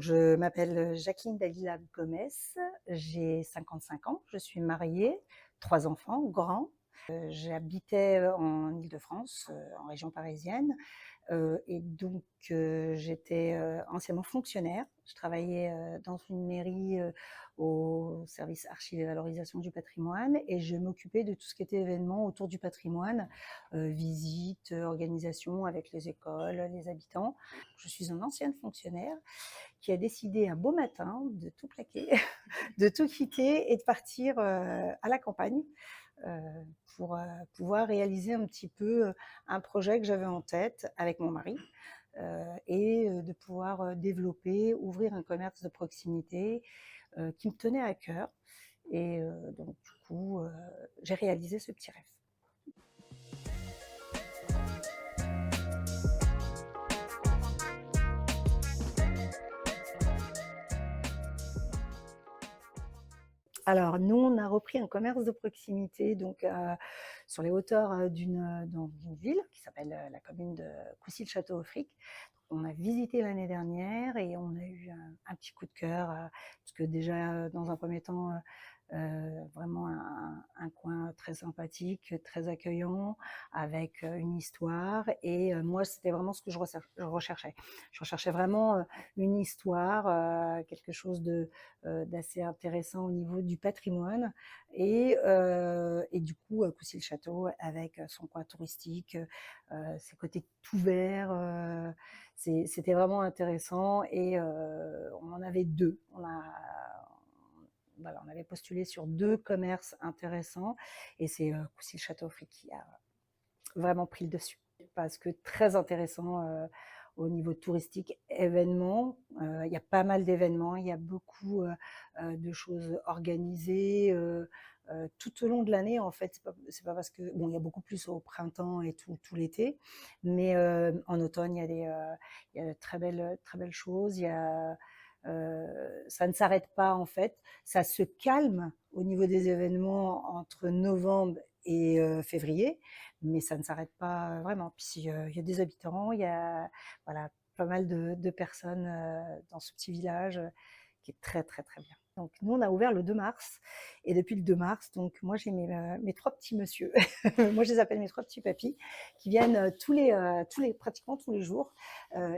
Je m'appelle Jacqueline Dalila Gomez, j'ai 55 ans, je suis mariée, 3 enfants grands. J'habitais en Île-de-France, en région parisienne, et donc j'étais anciennement fonctionnaire. Je travaillais dans une mairie au service archives et valorisation du patrimoine, et je m'occupais de tout ce qui était événements autour du patrimoine, visites, organisation avec les écoles, les habitants. Je suis une ancienne fonctionnaire qui a décidé un beau matin de tout plaquer, de tout quitter et de partir à la campagne euh, pour pouvoir réaliser un petit peu un projet que j'avais en tête avec mon mari, et de pouvoir développer, ouvrir un commerce de proximité qui me tenait à cœur. Et donc, du coup, j'ai réalisé ce petit rêve. Alors, nous, on a repris un commerce de proximité donc, sur les hauteurs d'une ville qui s'appelle la commune de Coucy-le-Château-Auffrique. On a visité l'année dernière et on a eu un petit coup de cœur, parce que déjà, dans un premier temps, vraiment un coin très sympathique, très accueillant, avec une histoire. Et moi, c'était vraiment ce que je recherchais. Je recherchais vraiment une histoire, quelque chose d'assez intéressant au niveau du patrimoine. Et du coup, Coucy-le-Château, avec son coin touristique, ses côtés tout verts, c'était vraiment intéressant. Et on en avait deux. Voilà, on avait postulé sur deux commerces intéressants, et c'est Coucy-le-Château qui a vraiment pris le dessus, parce que très intéressant au niveau touristique, événements. Il y a pas mal d'événements, il y a beaucoup de choses organisées tout au long de l'année. En fait, c'est pas parce que bon, il y a beaucoup plus au printemps et tout l'été, mais en automne il y a de très belles choses. Ça ne s'arrête pas en fait, ça se calme au niveau des événements entre novembre et février, mais ça ne s'arrête pas vraiment. Puis il y a des habitants, il y a voilà, pas mal de personnes dans ce petit village qui est très très très bien. Donc nous on a ouvert le 2 mars, et depuis le 2 mars, donc moi j'ai mes trois petits monsieur, moi je les appelle mes trois petits papis, qui viennent pratiquement tous les jours,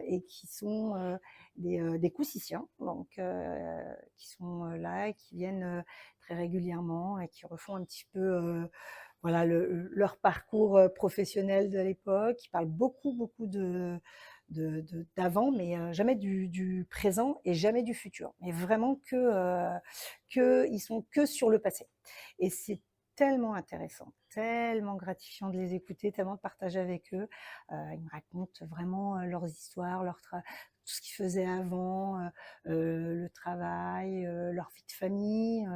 et qui sont des Coussiciens, donc qui sont là et qui viennent très régulièrement et qui refont un petit peu voilà, leur parcours professionnel de l'époque. Ils parlent beaucoup d'avant, mais jamais du présent et jamais du futur. Mais vraiment ils sont que sur le passé. Et c'est tellement intéressant, tellement gratifiant de les écouter, tellement de partager avec eux. Ils me racontent vraiment leurs histoires, tout ce qu'ils faisaient avant, le travail, leur vie de famille.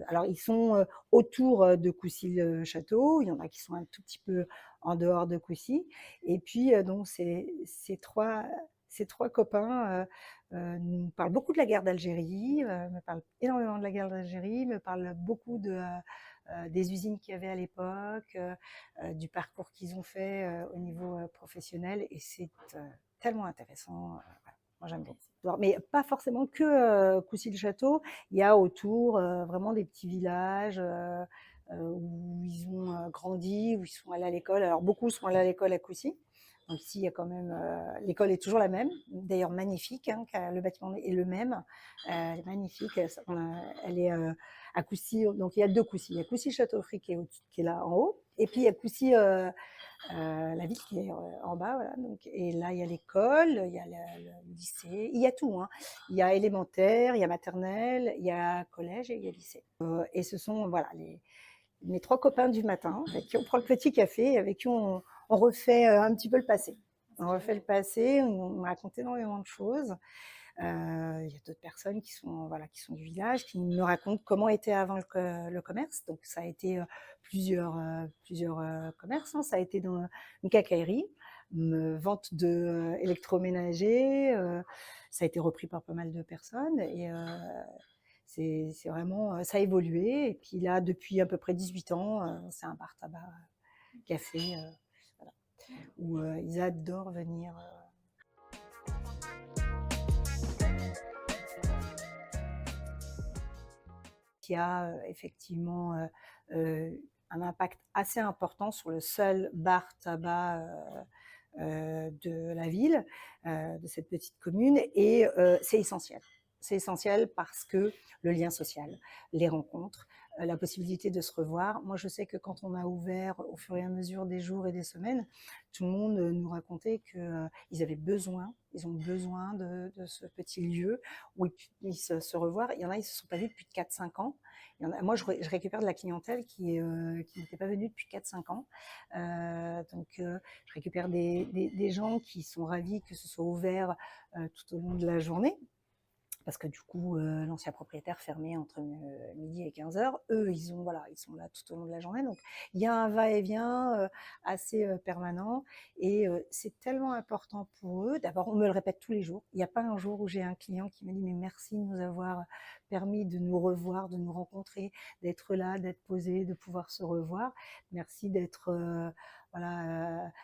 Alors, ils sont autour de Coucy-le-Château. Il y en a qui sont un tout petit peu en dehors de Coucy. Et puis, donc, ces trois copains nous parlent beaucoup de la guerre d'Algérie, me parlent énormément de la guerre d'Algérie, me parlent beaucoup des usines qu'il y avait à l'époque, du parcours qu'ils ont fait au niveau professionnel. Et c'est tellement intéressant. Voilà. Moi, j'aime beaucoup. Mais pas forcément que Coucy-le-Château. Il y a autour vraiment des petits villages où ils ont grandi, où ils sont allés à l'école. Alors, beaucoup sont allés à l'école à Coucy. Donc ici, il y a quand même, l'école est toujours la même, d'ailleurs magnifique, hein, le bâtiment est le même, elle est magnifique, elle est à Coucy. Donc il y a deux Coucy, il y a Coucy-Château-Auffrique qui est là en haut, et puis il y a Coucy, la ville qui est en bas, voilà. Donc, et là, il y a l'école, il y a le lycée, il y a tout, hein. Il y a élémentaire, il y a maternelle, il y a collège et il y a lycée. Et ce sont voilà, mes trois copains du matin, avec qui on prend le petit café, avec qui on refait un petit peu le passé. On refait le passé, on raconte énormément de choses. Il y a d'autres personnes voilà, qui sont du village, qui me racontent comment était avant le commerce. Donc ça a été plusieurs commerces, hein. Ça a été dans une quincaillerie, une vente de électroménager. Ça a été repris par pas mal de personnes. Et c'est vraiment, ça a évolué. Et puis là, depuis à peu près 18 ans, c'est un bar tabac, café, voilà, où ils adorent venir. qui a effectivement un impact assez important sur le seul bar tabac de la ville, de cette petite commune, et c'est essentiel. C'est essentiel parce que le lien social, les rencontres, la possibilité de se revoir. Moi, je sais que quand on a ouvert au fur et à mesure des jours et des semaines, tout le monde nous racontait qu'ils avaient besoin, ils ont besoin de ce petit lieu où ils puissent se revoir. Il y en a, ils ne se sont pas vus depuis 4-5 ans. Il y en a, moi, je récupère de la clientèle qui n'était pas venue depuis 4-5 ans. Je récupère des gens qui sont ravis que ce soit ouvert tout au long de la journée, parce que du coup, l'ancien propriétaire fermait entre midi et 15 heures. Eux, ils sont là tout au long de la journée. Donc, il y a un va-et-vient assez permanent. Et c'est tellement important pour eux. D'abord, on me le répète tous les jours. Il n'y a pas un jour où j'ai un client qui me dit « mais merci de nous avoir permis de nous revoir, de nous rencontrer, d'être là, d'être posé, de pouvoir se revoir. Merci d'être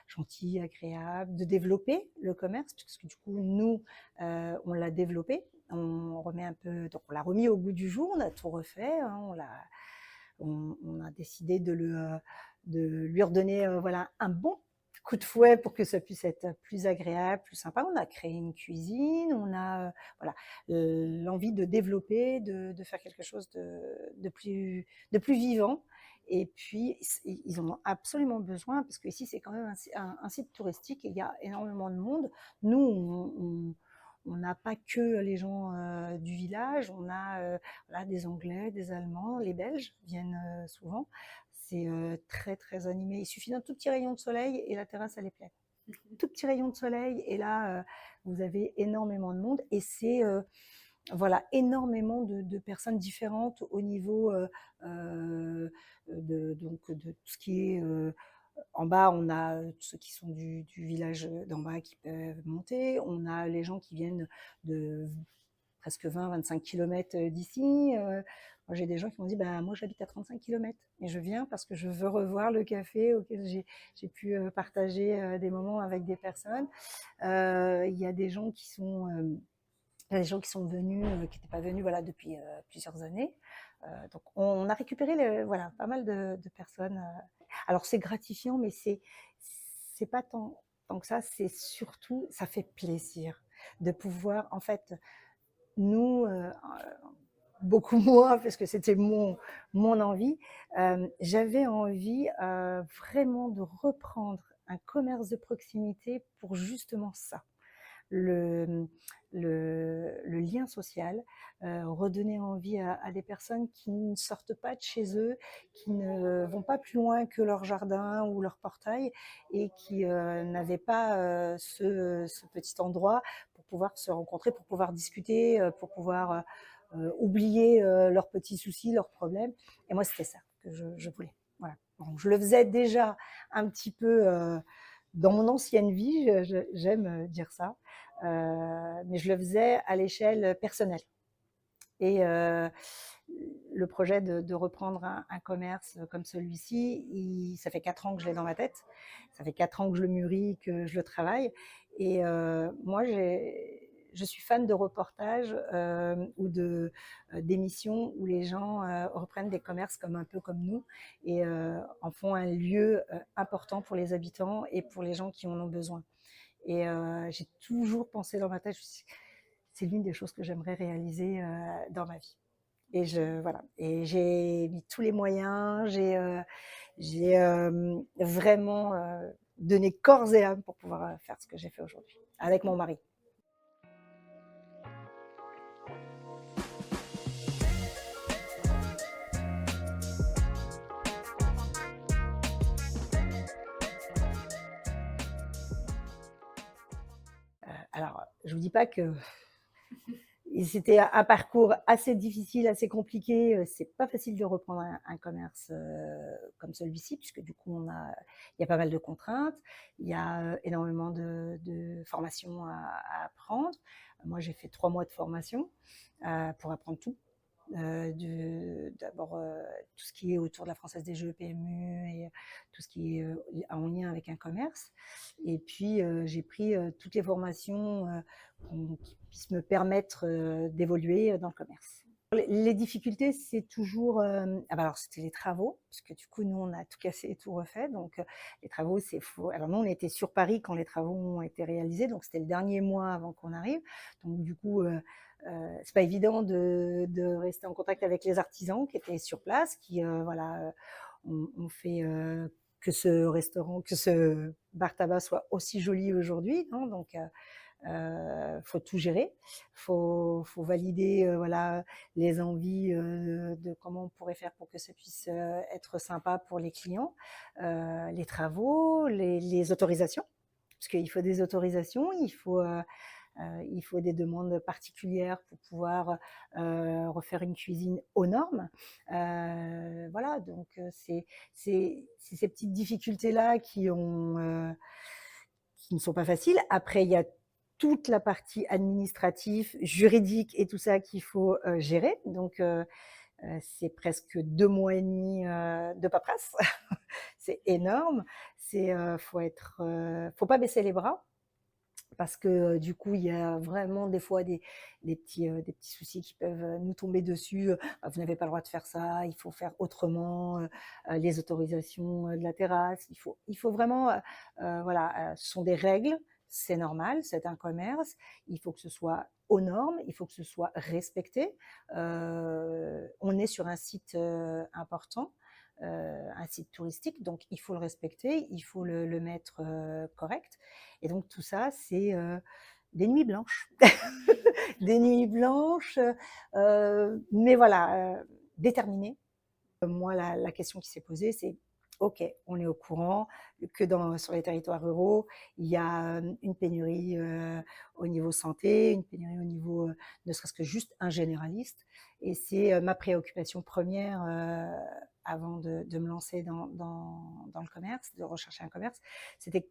gentil, agréable, de développer le commerce, puisque du coup, nous, on l'a développé. On remet un peu, donc on l'a remis au goût du jour, on a tout refait, hein, on a décidé de lui redonner un bon coup de fouet pour que ça puisse être plus agréable, plus sympa. On a créé une cuisine, on a l'envie de développer, de faire quelque chose de plus vivant. Et puis, ils en ont absolument besoin, parce que ici, c'est quand même un site touristique et il y a énormément de monde. Nous, on n'a pas que les gens du village, on a des Anglais, des Allemands, les Belges viennent souvent. C'est très très animé. Il suffit d'un tout petit rayon de soleil et la terrasse elle est pleine. Tout petit rayon de soleil et là vous avez énormément de monde, et c'est énormément de personnes différentes au niveau de tout ce qui est en bas. On a ceux qui sont du village d'en bas qui peuvent monter. On a les gens qui viennent de presque 20-25 km d'ici. Moi, j'ai des gens qui m'ont dit bah, moi, j'habite à 35 km, mais je viens parce que je veux revoir le café auquel j'ai pu partager des moments avec des personnes. Il y a des gens qui sont. Il y a des gens qui sont venus, qui n'étaient pas venus depuis plusieurs années. Donc, on a récupéré pas mal de personnes. Alors, c'est gratifiant, mais c'est pas tant que ça. C'est surtout, ça fait plaisir de pouvoir, en fait, nous, beaucoup moins, parce que c'était mon envie. J'avais envie vraiment de reprendre un commerce de proximité pour justement ça. Le, le lien social, redonner envie à des personnes qui ne sortent pas de chez eux, qui ne vont pas plus loin que leur jardin ou leur portail, et qui n'avaient pas ce petit endroit pour pouvoir se rencontrer, pour pouvoir discuter, pour pouvoir oublier leurs petits soucis, leurs problèmes. Et moi, c'était ça que je voulais. Voilà. Donc, je le faisais déjà un petit peu dans mon ancienne vie, j'aime dire ça, mais je le faisais à l'échelle personnelle. Et le projet de reprendre un commerce comme celui-ci, ça fait 4 ans que je l'ai dans ma tête, ça fait 4 ans que je le mûris, que je le travaille. Et moi, je suis fan de reportages ou d'émissions où les gens reprennent des commerces un peu comme nous, et en font un lieu important pour les habitants et pour les gens qui en ont besoin. Et j'ai toujours pensé dans ma tête, c'est l'une des choses que j'aimerais réaliser dans ma vie. Et et j'ai mis tous les moyens, j'ai vraiment donné corps et âme pour pouvoir faire ce que j'ai fait aujourd'hui avec mon mari. Alors, je vous dis pas que c'était un parcours assez difficile, assez compliqué. C'est pas facile de reprendre un commerce comme celui-ci, puisque du coup, il y a pas mal de contraintes, il y a énormément de formations à apprendre. Moi, j'ai fait 3 mois de formation pour apprendre tout. D'abord tout ce qui est autour de la Française des Jeux, PMU, et tout ce qui est en lien avec un commerce. Et puis j'ai pris toutes les formations qui puissent me permettre d'évoluer dans le commerce. Les difficultés, c'est toujours, ah bah, alors c'était les travaux, parce que du coup, nous, on a tout cassé et tout refait, donc les travaux, c'est faux. Alors nous, on était sur Paris quand les travaux ont été réalisés, donc c'était le dernier mois avant qu'on arrive. Donc du coup, c'est pas évident de rester en contact avec les artisans qui étaient sur place, qui, voilà, ont fait, que ce restaurant, que ce bar tabac soit aussi joli aujourd'hui, hein, donc faut tout gérer, faut valider voilà les envies de comment on pourrait faire pour que ça puisse être sympa pour les clients, les travaux, les autorisations, parce qu'il faut des autorisations, il faut des demandes particulières pour pouvoir refaire une cuisine aux normes. Voilà, donc c'est ces petites difficultés là qui ne sont pas faciles. Après, il y a toute la partie administrative, juridique et tout ça qu'il faut gérer. Donc, c'est presque 2 mois et demi de paperasse. C'est énorme. Faut pas baisser les bras parce que du coup, il y a vraiment des fois des petits soucis qui peuvent nous tomber dessus. Vous n'avez pas le droit de faire ça, il faut faire autrement. Les autorisations de la terrasse, il faut vraiment, voilà, ce sont des règles, c'est normal, c'est un commerce, il faut que ce soit aux normes, il faut que ce soit respecté. On est sur un site important, un site touristique, donc il faut le respecter, il faut le mettre correct. Et donc tout ça, c'est des nuits blanches. Des nuits blanches, mais voilà, déterminées. Moi, la question qui s'est posée, c'est OK, on est au courant que sur les territoires ruraux, il y a une pénurie au niveau santé, une pénurie au niveau, ne serait-ce que juste un généraliste. Et c'est ma préoccupation première avant de me lancer dans le commerce, de rechercher un commerce, c'était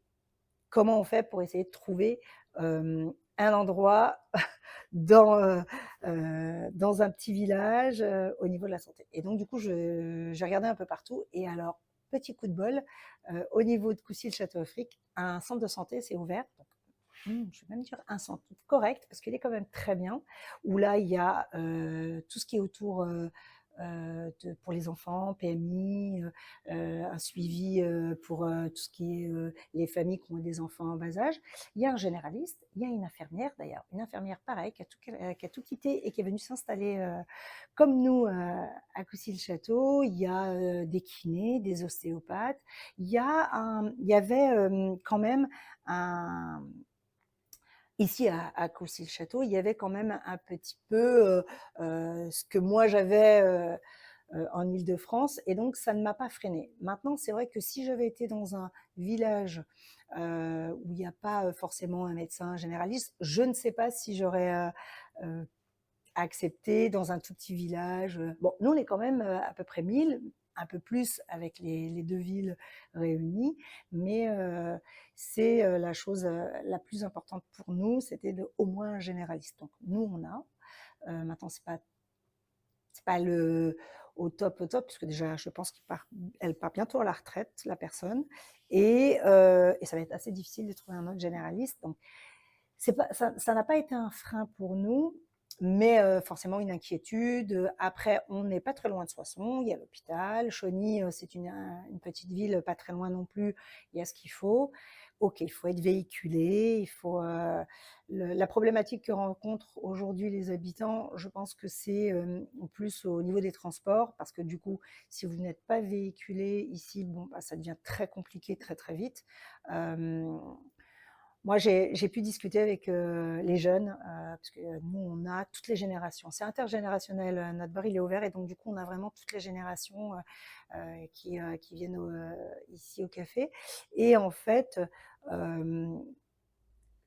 comment on fait pour essayer de trouver un endroit dans un petit village au niveau de la santé. Et donc, du coup, j'ai regardé un peu partout. Et alors, petit coup de bol, au niveau de Coucy-le-Château-Afrique, un centre de santé s'est ouvert. Donc, je vais même dire un centre correct, parce qu'il est quand même très bien, où là, il y a tout ce qui est autour pour les enfants, PMI, un suivi pour tout ce qui est les familles qui ont des enfants en bas âge. Il y a un généraliste, il y a une infirmière d'ailleurs, une infirmière pareil, qui a tout quitté et qui est venue s'installer comme nous à Coucy-le-Château. Il y a des kinés, des ostéopathes. Il y avait quand même un, ici à Coucy-le-Château, il y avait quand même un petit peu ce que moi j'avais en Île-de-France, et donc ça ne m'a pas freinée. Maintenant, c'est vrai que si j'avais été dans un village où il n'y a pas forcément un médecin généraliste, je ne sais pas si j'aurais accepté dans un tout petit village. Bon, nous, on est quand même à peu près 1000, un peu plus avec les deux villes réunies, mais c'est la chose la plus importante pour nous, c'était au moins un généraliste. Donc nous, on a. Maintenant, c'est pas au top, puisque déjà, je pense elle part bientôt à la retraite, la personne, et ça va être assez difficile de trouver un autre généraliste. Donc, ça n'a pas été un frein pour nous, mais forcément une inquiétude. Après, on n'est pas très loin de Soissons, il y a l'hôpital. Chauny, c'est une petite ville, pas très loin non plus, il y a ce qu'il faut. OK, il faut être véhiculé, la problématique que rencontrent aujourd'hui les habitants, je pense que c'est plus au niveau des transports, parce que du coup, si vous n'êtes pas véhiculé ici, bon, bah, ça devient très compliqué très très vite. Moi, j'ai pu discuter avec les jeunes, parce que nous, on a toutes les générations. C'est intergénérationnel, notre bar, il est ouvert, et donc du coup, on a vraiment toutes les générations qui viennent ici au café. Et en fait,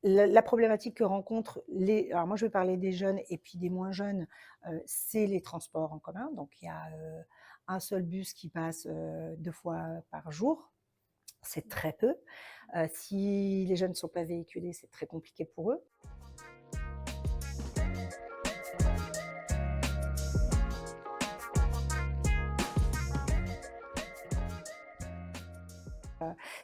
la problématique que rencontrent alors moi, je vais parler des jeunes et puis des moins jeunes, c'est les transports en commun. Donc, il y a un seul bus qui passe 2 fois par jour. C'est très peu. Si les jeunes ne sont pas véhiculés, c'est très compliqué pour eux.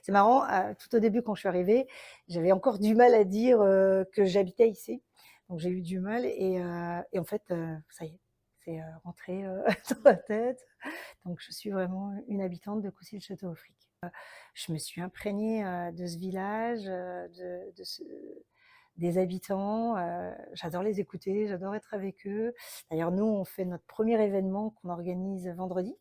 C'est marrant, tout au début quand je suis arrivée, j'avais encore du mal à dire que j'habitais ici. Donc j'ai eu du mal, et en fait, ça y est, c'est, rentré, dans la tête. Donc je suis vraiment une habitante de Coucy-le-Château-Auffrique. Je me suis imprégnée, de ce village, de ce des habitants, j'adore les écouter, j'adore être avec eux. D'ailleurs, nous, on fait notre premier événement qu'on organise vendredi.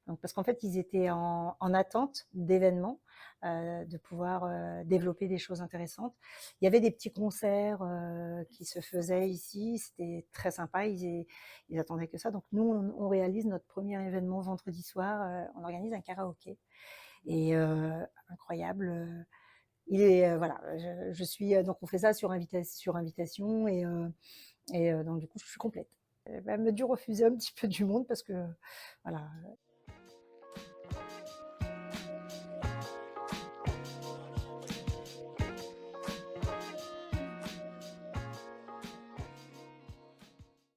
Donc parce qu'en fait, ils étaient en attente d'événements, de pouvoir, développer des choses intéressantes. Il y avait des petits concerts, qui se faisaient ici, c'était très sympa, ils attendaient que ça. Donc nous, on réalise notre premier événement vendredi soir, on organise un karaoké et incroyable, il est, voilà, je suis, donc on fait ça sur invitation et donc du coup, je suis complète. Elle m'a dû refuser un petit peu du monde parce que, voilà,